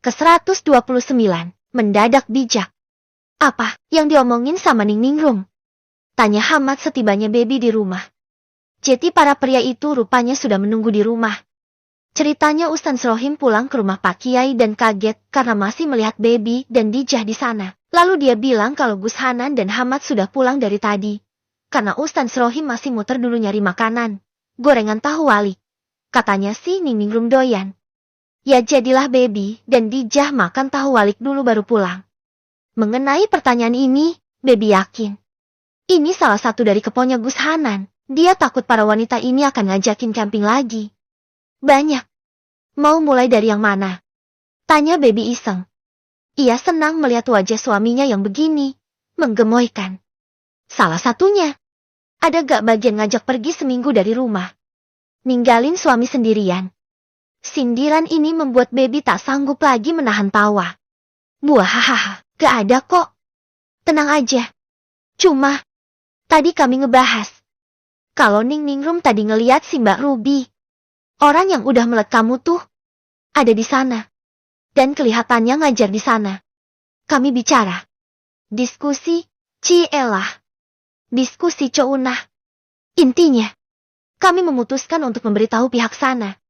Ke-129, mendadak bijak. Apa yang diomongin sama Ning Ningrum? Tanya Hamad setibanya Baby di rumah. Jadi para pria itu rupanya sudah menunggu di rumah. Ceritanya Ustaz Rohim pulang ke rumah Pak Kiai dan kaget karena masih melihat Baby dan Dijah di sana. Lalu dia bilang kalau Gus Hanan dan Hamad sudah pulang dari tadi. Karena Ustaz Rohim masih muter dulu nyari makanan. Gorengan tahu walik. Katanya sih Ning Ningrum doyan. Ya jadilah Baby dan Dijah makan tahu walik dulu baru pulang. Mengenai pertanyaan ini, Baby yakin. Ini salah satu dari keponya Gus Hanan. Dia takut para wanita ini akan ngajakin camping lagi. Banyak. Mau mulai dari yang mana? Tanya Baby iseng. Ia senang melihat wajah suaminya yang begini. Menggemoykan. Salah satunya. Ada gak bagian ngajak pergi seminggu dari rumah? Ninggalin suami sendirian. Sindiran ini membuat Baby tak sanggup lagi menahan tawa. Buahahaha, gak ada kok. Tenang aja. Cuma, tadi kami ngebahas. Kalau Ning Ningrum tadi ngeliat si Mbak Ruby. Orang yang udah melet kamu tuh. Ada di sana. Dan kelihatannya ngajar di sana. Kami bicara. Diskusi, cielah. Diskusi counah. Intinya, kami memutuskan untuk memberitahu pihak sana.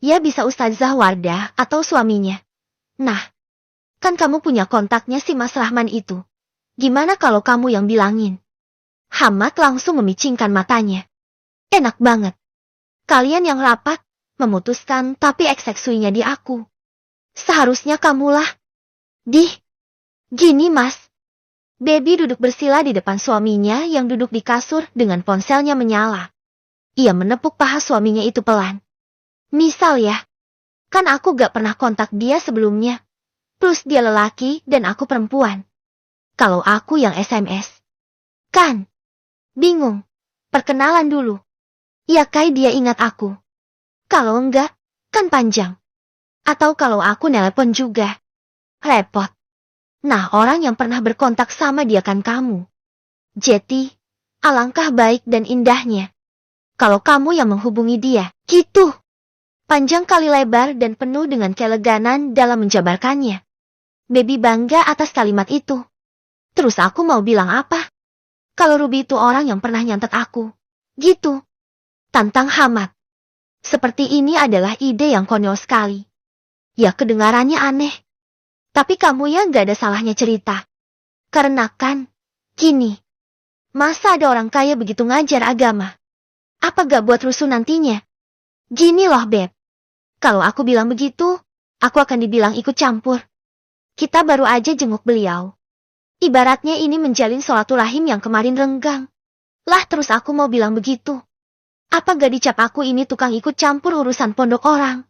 Ya bisa Ustazah Wardah atau suaminya. Nah, kan kamu punya kontaknya si Mas Rahman itu. Gimana kalau kamu yang bilangin? Hamad langsung memicingkan matanya. Enak banget. Kalian yang rapat, memutuskan tapi eksekusinya di aku. Seharusnya kamulah. Gini Mas. Baby duduk bersila di depan suaminya yang duduk di kasur dengan ponselnya menyala. Ia menepuk paha suaminya itu pelan. Misal ya, kan aku gak pernah kontak dia sebelumnya. Plus dia lelaki dan aku perempuan. Kalau aku yang SMS. Kan? Bingung. Perkenalan dulu. Ya kayak dia ingat aku. Kalau enggak, kan panjang. Atau kalau aku nelpon juga. Repot. Nah orang yang pernah berkontak sama dia kan kamu. Jadi, alangkah baik dan indahnya. Kalau kamu yang menghubungi dia, gitu. Panjang kali lebar dan penuh dengan keeleganan dalam menjabarkannya. Baby bangga atas kalimat itu. Terus aku mau bilang apa? Kalau Ruby itu orang yang pernah nyantet aku. Gitu. Tantang Hamad. Seperti ini adalah ide yang konyol sekali. Ya kedengarannya aneh. Tapi kamu ya gak ada salahnya cerita. Karena kan, gini. Masa ada orang kaya begitu ngajar agama? Apa gak buat rusuh nantinya? Gini loh Beb. Kalau aku bilang begitu, aku akan dibilang ikut campur. Kita baru aja jenguk beliau. Ibaratnya ini menjalin sholaturahim yang kemarin renggang. Lah terus aku mau bilang begitu. Apa gak dicap aku ini tukang ikut campur urusan pondok orang?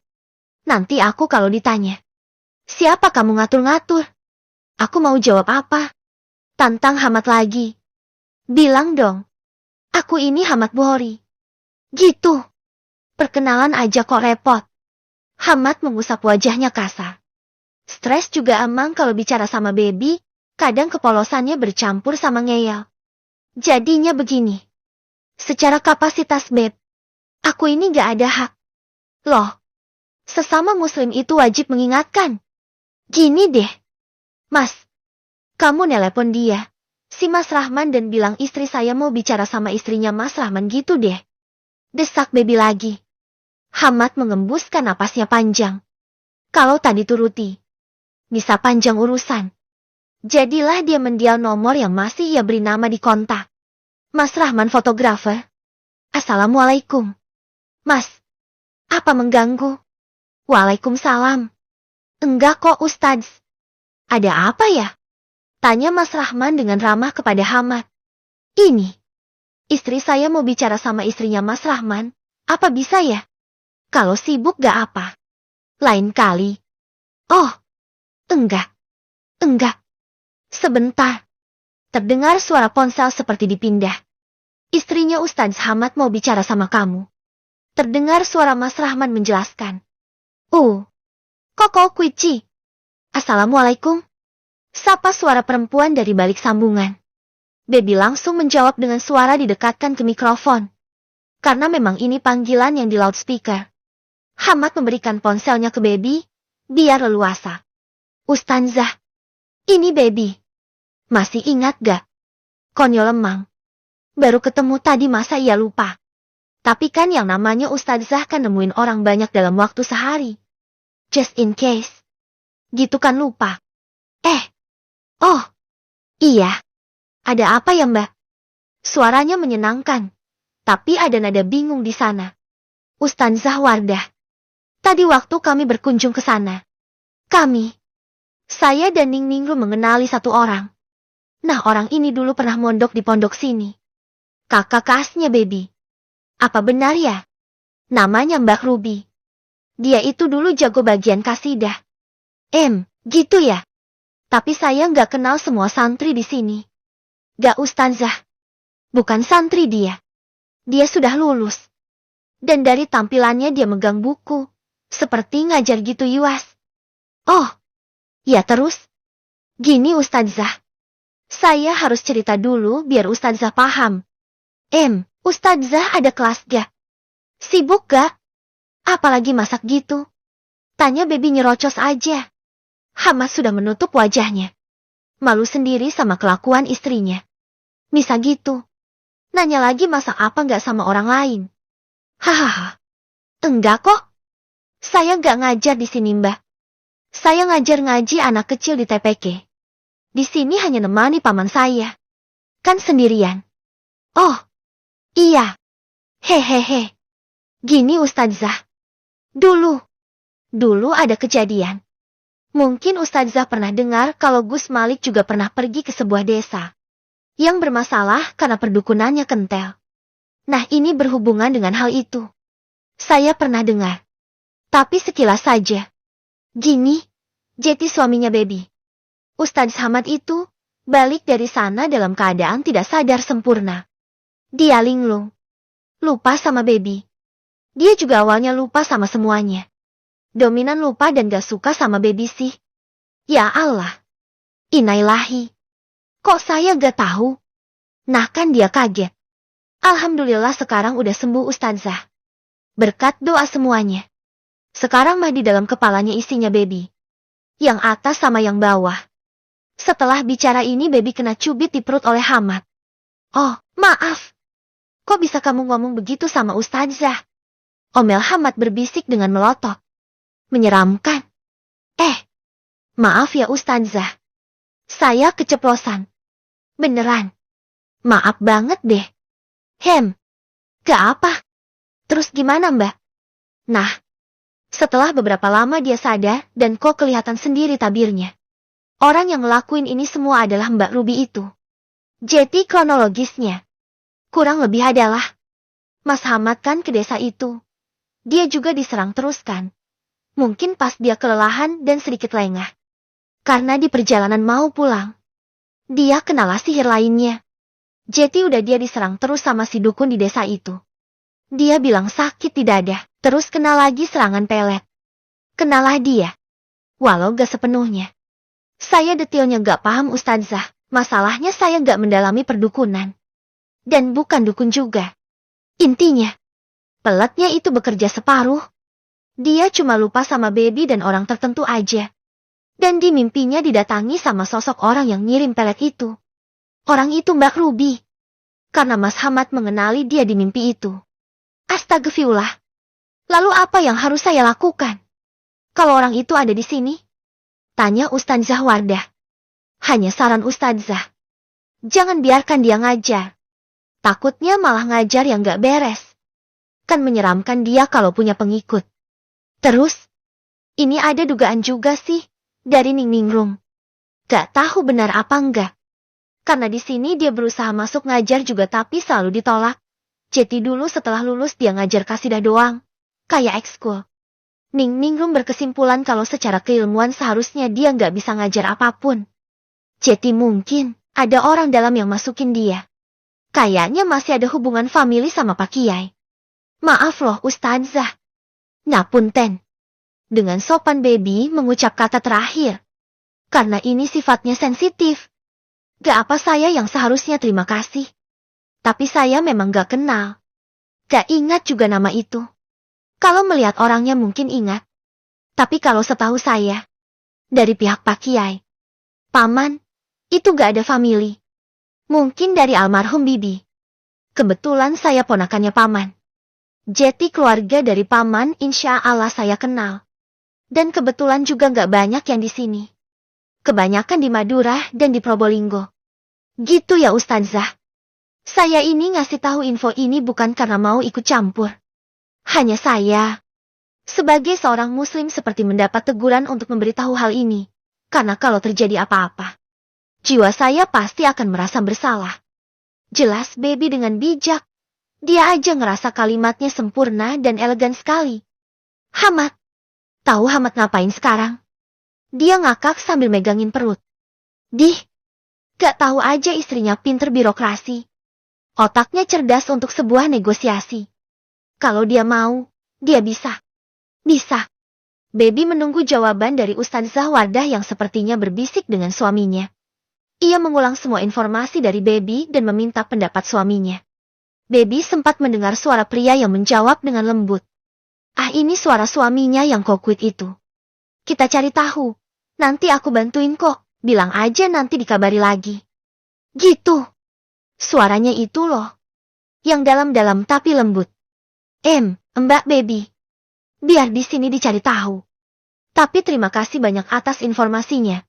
Nanti aku kalau ditanya. Siapa kamu ngatur-ngatur? Aku mau jawab apa? Tantang Hamad lagi. Bilang dong. Aku ini Hamad Buhori. Gitu. Perkenalan aja kok repot. Hamad mengusap wajahnya kasar. Stres juga emang kalau bicara sama Baby, kadang kepolosannya bercampur sama ngeyel. Jadinya begini. Secara kapasitas Beb, aku ini gak ada hak. Loh, sesama muslim itu wajib mengingatkan. Gini deh. Mas, kamu nelepon dia, si Mas Rahman dan bilang istri saya mau bicara sama istrinya Mas Rahman gitu deh. Desak Baby lagi. Hamad mengembuskan napasnya panjang. Kalau tadi turuti, bisa panjang urusan. Jadilah dia mendial nomor yang masih ia beri nama di kontak. Mas Rahman fotografer. Assalamualaikum. Mas, apa mengganggu? Waalaikumsalam. Enggak kok Ustadz. Ada apa ya? Tanya Mas Rahman dengan ramah kepada Hamad. Ini. Istri saya mau bicara sama istrinya Mas Rahman. Apa bisa ya? Kalau sibuk gak apa. Lain kali. Oh. Enggak. Sebentar. Terdengar suara ponsel seperti dipindah. Istrinya Ustadz Hamad mau bicara sama kamu. Terdengar suara Mas Rahman menjelaskan. Koko Kuici. Assalamualaikum. Sapa suara perempuan dari balik sambungan. Baby langsung menjawab dengan suara didekatkan ke mikrofon. Karena memang ini panggilan yang di loudspeaker. Hamad memberikan ponselnya ke Baby, biar leluasa. Ustazah, ini baby. Masih ingat gak? Konyol lemang. Baru ketemu tadi masa ia lupa. Tapi kan yang namanya Ustazah kan nemuin orang banyak dalam waktu sehari. Just in case. Gitu kan lupa. Oh, iya. Ada apa ya Mbak? Suaranya menyenangkan. Tapi ada nada bingung di sana. Ustazah Wardah. Tadi waktu kami berkunjung ke sana. Saya dan Ning Ningrum mengenali satu orang. Nah orang ini dulu pernah mondok di pondok sini. Kakak keasnya baby. Apa benar ya? Namanya Mbak Ruby. Dia itu dulu jago bagian kasidah. Gitu ya? Tapi saya nggak kenal semua santri di sini. Gak Ustazah. Bukan santri dia. Dia sudah lulus. Dan dari tampilannya dia megang buku. Seperti ngajar gitu Yuas. Oh. Ya terus? Gini Ustazah. Saya harus cerita dulu biar Ustazah paham. Ustazah ada kelas gak? Sibuk gak? Apalagi masak gitu? Tanya baby nyerocos aja. Hamas sudah menutup wajahnya. Malu sendiri sama kelakuan istrinya. Bisa gitu. Nanya lagi masak apa gak sama orang lain. Hahaha. Enggak kok. Saya gak ngajar di sini Mbak. Saya ngajar ngaji anak kecil di TPK. Di sini hanya nemani paman saya. Kan sendirian. Oh. Iya. Hehehe. Gini Ustazah. Dulu ada kejadian. Mungkin Ustazah pernah dengar kalau Gus Malik juga pernah pergi ke sebuah desa yang bermasalah karena perdukunannya kentel. Nah ini berhubungan dengan hal itu. Saya pernah dengar. Tapi sekilas saja. Gini, Jeti suaminya baby. Ustadz Hamad itu balik dari sana dalam keadaan tidak sadar sempurna. Dia linglung. Lupa sama baby. Dia juga awalnya lupa sama semuanya. Dominan lupa dan gak suka sama baby sih. Ya Allah. Innalillahi. Kok saya gak tahu? Nah kan dia kaget. Alhamdulillah sekarang udah sembuh Ustazah. Berkat doa semuanya. Sekarang mah di dalam kepalanya isinya baby. Yang atas sama yang bawah. Setelah bicara ini baby kena cubit di perut oleh Hamad. Oh, maaf. Kok bisa kamu ngomong begitu sama Ustazah? Omel Hamad berbisik dengan melotot. Menyeramkan. Maaf ya Ustazah. Saya keceplosan. Beneran. Maaf banget deh. Gak apa. Terus gimana Mbak? Nah, setelah beberapa lama dia sadar dan kok kelihatan sendiri tabirnya. Orang yang ngelakuin ini semua adalah Mbak Ruby itu. Jadi kronologisnya. Kurang lebih adalah. Mas Hamad kan ke desa itu. Dia juga diserang terus kan. Mungkin pas dia kelelahan dan sedikit lengah. Karena di perjalanan mau pulang. Dia kenalah sihir lainnya. Jadi udah dia diserang terus sama si dukun di desa itu. Dia bilang sakit di dada. Terus kena lagi serangan pelet. Kenalah dia. Walau gak sepenuhnya. Saya detailnya gak paham Ustazah. Masalahnya saya gak mendalami perdukunan. Dan bukan dukun juga. Intinya. Peletnya itu bekerja separuh. Dia cuma lupa sama baby dan orang tertentu aja. Dan di mimpinya didatangi sama sosok orang yang ngirim pelet itu. Orang itu Mbak Ruby. Karena Mas Hamad mengenali dia di mimpi itu. Astagfirullah. Lalu apa yang harus saya lakukan? Kalau orang itu ada di sini? Tanya Ustazah Wardah. Hanya saran Ustazah. Jangan biarkan dia ngajar. Takutnya malah ngajar yang gak beres. Kan menyeramkan dia kalau punya pengikut. Terus, ini ada dugaan juga sih, dari Ning Ningrum. Gak tahu benar apa enggak. Karena di sini dia berusaha masuk ngajar juga tapi selalu ditolak. Jadi dulu setelah lulus dia ngajar kasidah doang. Kayak ekskul. Ning Ningrum berkesimpulan kalau secara keilmuan seharusnya dia nggak bisa ngajar apapun. Jadi mungkin ada orang dalam yang masukin dia. Kayaknya masih ada hubungan famili sama Pak Kiai. Maaf loh Ustazah. Ngapunten. Dengan sopan baby mengucap kata terakhir. Karena ini sifatnya sensitif. Gak apa saya yang seharusnya terima kasih. Tapi saya memang gak kenal. Gak ingat juga nama itu. Kalau melihat orangnya mungkin ingat. Tapi kalau setahu saya, Dari pihak Pak Kiai. Paman, itu gak ada famili. Mungkin dari almarhum bibi. Kebetulan saya ponakannya paman. Jadi keluarga dari paman insya Allah saya kenal. Dan kebetulan juga gak banyak yang di sini. Kebanyakan di Madura dan di Probolinggo. Gitu ya Ustazah. Saya ini ngasih tahu info ini bukan karena mau ikut campur. Hanya saya, sebagai seorang muslim seperti mendapat teguran untuk memberitahu hal ini. Karena kalau terjadi apa-apa, jiwa saya pasti akan merasa bersalah. Jelas baby dengan bijak. Dia aja ngerasa kalimatnya sempurna dan elegan sekali. Hamad. Tahu Hamad ngapain sekarang? Dia ngakak sambil megangin perut. Dih. Gak tahu aja istrinya pinter birokrasi. Otaknya cerdas untuk sebuah negosiasi. Kalau dia mau, dia bisa. Bisa. Baby menunggu jawaban dari Ustazah Wardah yang sepertinya berbisik dengan suaminya. Ia mengulang semua informasi dari Baby dan meminta pendapat suaminya. Baby sempat mendengar suara pria yang menjawab dengan lembut. Ah, ini suara suaminya yang kokwit itu. Kita cari tahu. Nanti aku bantuin kok. Bilang aja nanti dikabari lagi. Gitu. Suaranya itu loh. Yang dalam-dalam tapi lembut. Mbak Baby. Biar di sini dicari tahu. Tapi terima kasih banyak atas informasinya.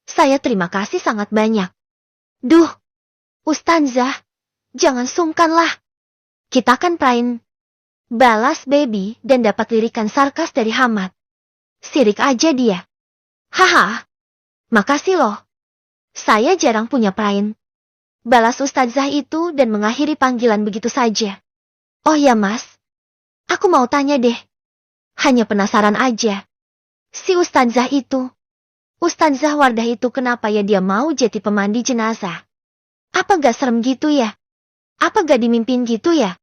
Saya terima kasih sangat banyak. Duh. Ustazah. Jangan sungkanlah. Kita kan prain. Balas Baby dan dapat lirikan sarkas dari Hamad. Sirik aja dia. Haha. Makasih loh. Saya jarang punya prain. Balas Ustazah itu dan mengakhiri panggilan begitu saja. Oh ya Mas. Aku mau tanya deh. Hanya penasaran aja. Si Ustazah itu. Ustazah Wardah itu kenapa ya dia mau jadi pemandi jenazah? Apa gak serem gitu ya? Apa gak dimimpin gitu ya?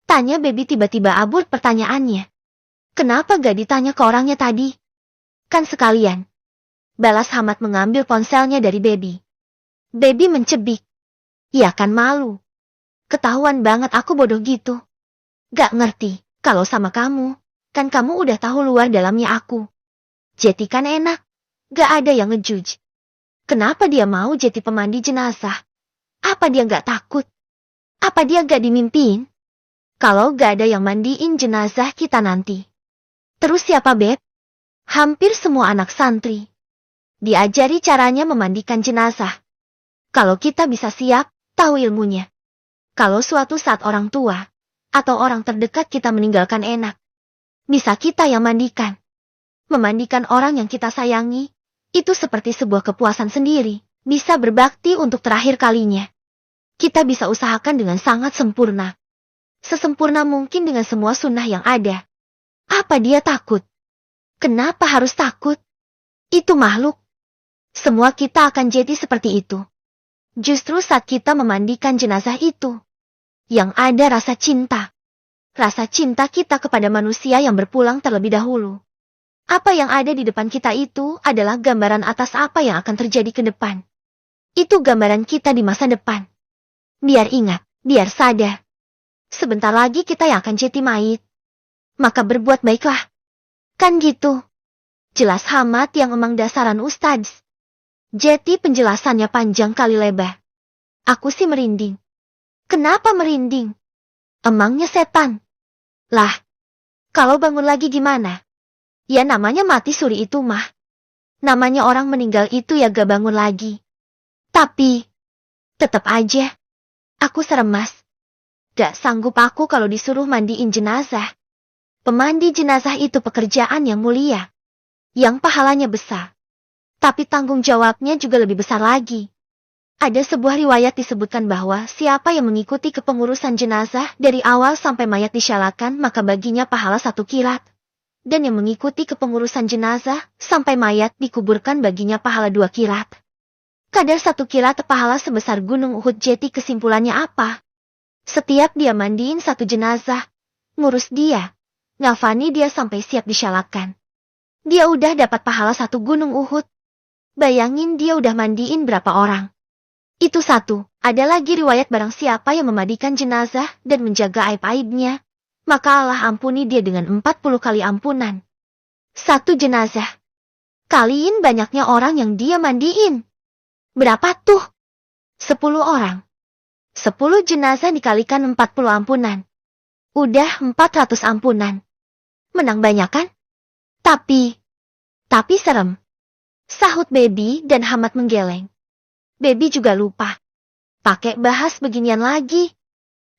Tanya Baby tiba-tiba abur pertanyaannya. Kenapa gak ditanya ke orangnya tadi? Kan sekalian. Balas Hamad mengambil ponselnya dari Baby. Baby mencebik. Ya kan malu. Ketahuan banget aku bodoh gitu. Gak ngerti, kalau sama kamu, kan kamu udah tahu luar dalamnya aku. Jadi kan enak. Gak ada yang ngejudge. Kenapa dia mau jadi pemandi jenazah? Apa dia gak takut? Apa dia gak dimimpin? Kalau gak ada yang mandiin jenazah kita nanti. Terus siapa Beb? Hampir semua anak santri. Diajari caranya memandikan jenazah. Kalau kita bisa siap, tahu ilmunya. Kalau suatu saat orang tua, atau orang terdekat kita meninggalkan enak. Bisa kita yang mandikan. Memandikan orang yang kita sayangi, itu seperti sebuah kepuasan sendiri. Bisa berbakti untuk terakhir kalinya. Kita bisa usahakan dengan sangat sempurna. Sesempurna mungkin dengan semua sunnah yang ada. Apa dia takut? Kenapa harus takut? Itu makhluk. Semua kita akan jadi seperti itu. Justru saat kita memandikan jenazah itu, yang ada rasa cinta. Rasa cinta kita kepada manusia yang berpulang terlebih dahulu. Apa yang ada di depan kita itu adalah gambaran atas apa yang akan terjadi ke depan. Itu gambaran kita di masa depan. Biar ingat, biar sadar. Sebentar lagi kita yang akan jadi mayit. Maka berbuat baiklah. Kan gitu. Jelas Hamad yang emang dasaran Ustadz. Jadi penjelasannya panjang kali lebar. Aku sih merinding. Kenapa merinding? Emangnya setan? Lah, kalau bangun lagi gimana? Ya namanya mati suri itu mah. Namanya orang meninggal itu ya gak bangun lagi. Tapi, tetap aja. Aku serem Mas. Gak sanggup aku kalau disuruh mandiin jenazah. Pemandi jenazah itu pekerjaan yang mulia. Yang pahalanya besar. Tapi tanggung jawabnya juga lebih besar lagi. Ada sebuah riwayat disebutkan bahwa siapa yang mengikuti kepengurusan jenazah dari awal sampai mayat disyalakan maka baginya pahala 1 kirat. Dan yang mengikuti kepengurusan jenazah sampai mayat dikuburkan baginya pahala 2 kirat. Kadar 1 kirat pahala sebesar gunung Uhud. Jadi kesimpulannya apa? Setiap dia mandiin 1 jenazah, ngurus dia, ngafani dia sampai siap disyalakan. Dia udah dapat pahala 1 gunung Uhud. Bayangin dia udah mandiin berapa orang. Itu 1. Ada lagi riwayat barang siapa yang memandikan jenazah dan menjaga aib-aibnya, maka Allah ampuni dia dengan 40 kali ampunan. 1 jenazah. Kaliin banyaknya orang yang dia mandiin. Berapa tuh? 10 orang. 10 jenazah dikalikan 40 ampunan. Udah 400 ampunan. Menang banyak kan? Tapi serem. Sahut Baby dan Hamad menggeleng. Baby juga lupa. Pakai bahas beginian lagi.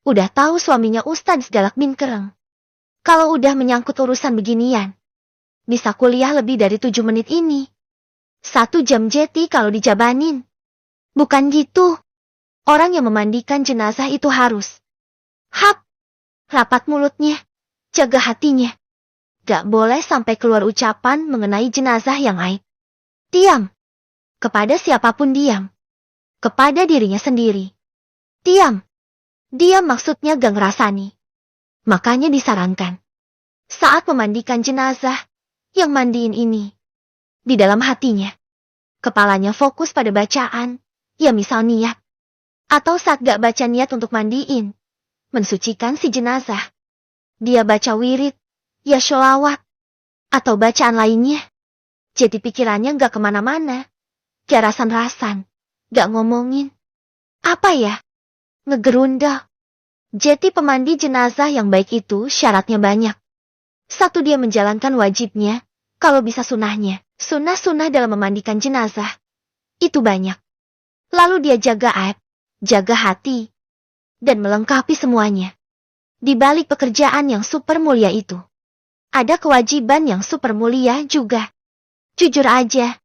Udah tahu suaminya Ustadz galak bin kereng. Kalau udah menyangkut urusan beginian, bisa kuliah lebih dari 7 menit ini. 1 jam jeti kalau dijabanin. Bukan gitu. Orang yang memandikan jenazah itu harus rapat mulutnya, jaga hatinya. Gak boleh sampai keluar ucapan mengenai jenazah yang aib. Diam. Kepada siapapun diam. Kepada dirinya sendiri. Diam. Diam maksudnya gak ngerasani. Makanya disarankan. Saat memandikan jenazah, yang mandiin ini. Di dalam hatinya. Kepalanya fokus pada bacaan, ya misal niat. Atau saat gak baca niat untuk mandiin. Mensucikan si jenazah. Dia baca wirid, ya sholawat. Atau bacaan lainnya. Jadi pikirannya gak kemana-mana. Gak rasan-rasan. Gak ngomongin. Apa ya? Ngegerunda. Jadi pemandi jenazah yang baik itu syaratnya banyak. 1, dia menjalankan wajibnya, kalau bisa sunahnya. Sunah-sunah dalam memandikan jenazah. Itu banyak. Lalu dia jaga aib, jaga hati, dan melengkapi semuanya. Di balik pekerjaan yang super mulia itu, ada kewajiban yang super mulia juga. Jujur aja,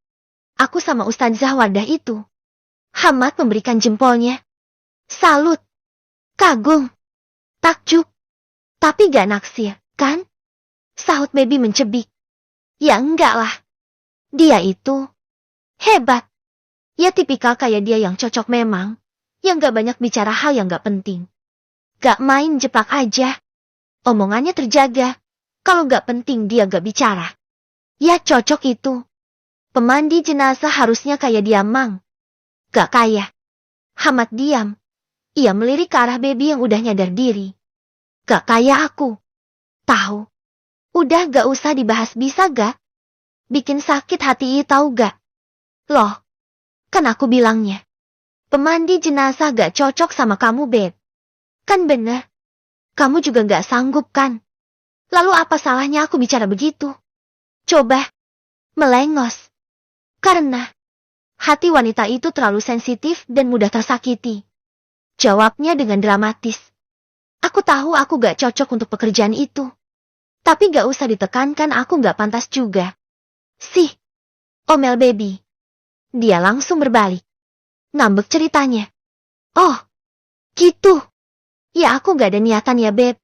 aku sama Ustadzah Wardah itu. Hamad memberikan jempolnya. Salut, kagum, takjub. Tapi gak naksir, kan? Sahut Baby mencebik. Ya enggak lah. Dia itu hebat. Ya tipikal kayak dia yang cocok memang. Yang gak banyak bicara hal yang gak penting. Gak main jeplak aja. Omongannya terjaga. Kalau gak penting dia gak bicara. Ya cocok itu. Pemandi jenazah harusnya kayak dia mang. Gak kaya. Hamad diam. Ia melirik ke arah Baby yang udah nyadar diri. Gak kaya aku. Tahu. Udah gak usah dibahas bisa gak? Bikin sakit hati tahu gak? Loh. Kan aku bilangnya. Pemandi jenazah gak cocok sama kamu, Beb. Kan bener. Kamu juga gak sanggup kan? Lalu apa salahnya aku bicara begitu? Coba. Melengos. Karena hati wanita itu terlalu sensitif dan mudah tersakiti. Jawabnya dengan dramatis. Aku tahu aku gak cocok untuk pekerjaan itu. Tapi gak usah ditekankan, aku gak pantas juga. Sih. Omel Baby. Dia langsung berbalik. Ngambek ceritanya. Oh. Gitu. Ya aku gak ada niatan ya, Beb.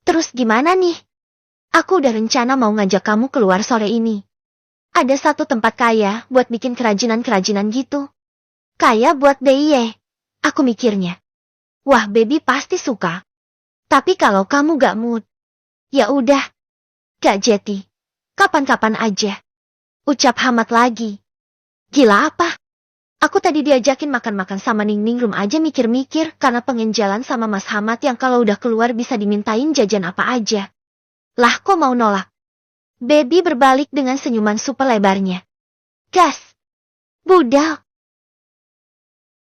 Terus gimana nih? Aku udah rencana mau ngajak kamu keluar sore ini. Ada 1 tempat kaya buat bikin kerajinan-kerajinan gitu. Kaya buat Beye. Aku mikirnya. Wah, Baby pasti suka. Tapi kalau kamu gak mood, ya udah. Gak jadi. Kapan-kapan aja. Ucap Hamad lagi. Gila apa? Aku tadi diajakin makan-makan sama Ningning Rum aja mikir-mikir karena pengen jalan sama Mas Hamad yang kalau udah keluar bisa dimintain jajan apa aja. Lah kok mau nolak? Baby berbalik dengan senyuman super lebarnya. Gas. Budal.